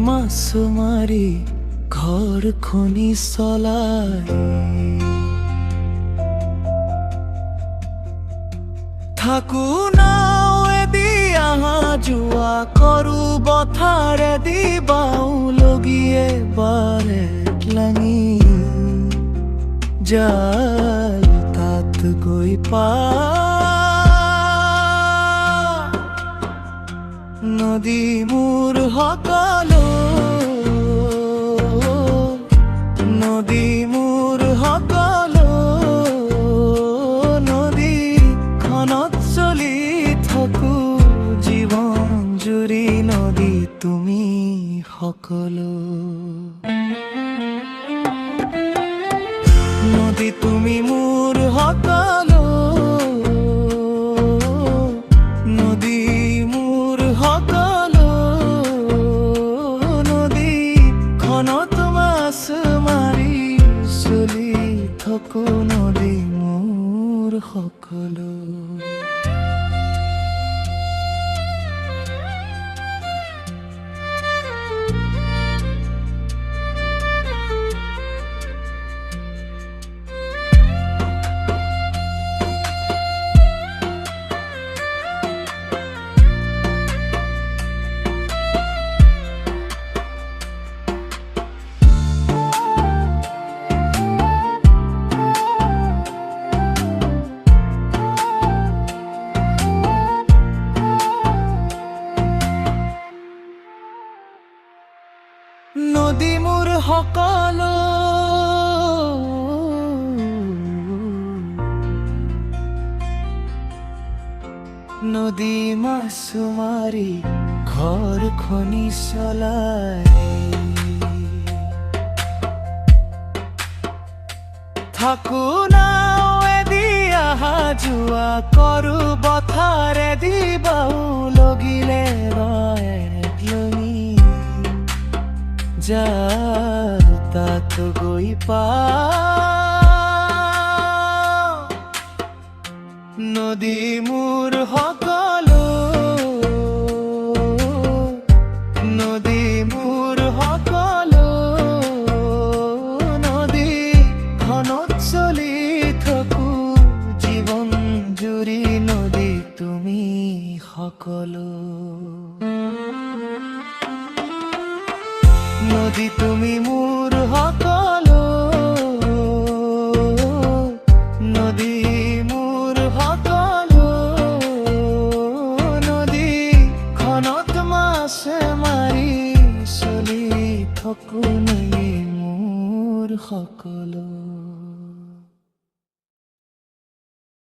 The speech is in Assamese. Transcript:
মাছ মাৰি ঘৰ খনি চলাই থাকো নাৱেদি আহা যোৱা কৰো বথাৰেদি বাও লগিয়ে বাৰে লাঙি জাল তাত গৈ পা নদী মোৰ সকলো নদী মোৰ সকলো নদীখনত চলি থাকো জীৱন জুৰি নদী তুমি সকলো নদী তুমি মোৰ সকলো নদী মোৰ সকলো নদীখনত মাছ মাৰি চলি থাকো নদী মোৰ সকলো নদী মোৰ সকলো নদী মাছ মাৰি ঘৰ খনি চলাই থাকো নাৱেদি আহা যোৱা কৰো বথাৰেদি বাও লগিলে জাল তাত গৈ পা নদী মোৰ সকলো নদী মোৰ সকলো নদীখনত চলি থাকো জীৱন জুৰি নদী তুমি সকলো নদী তুমি মোৰ সকলো নদী মোৰ সকলো নদীখনত মাছ মাৰি চলি থাকো নদী মোৰ সকলো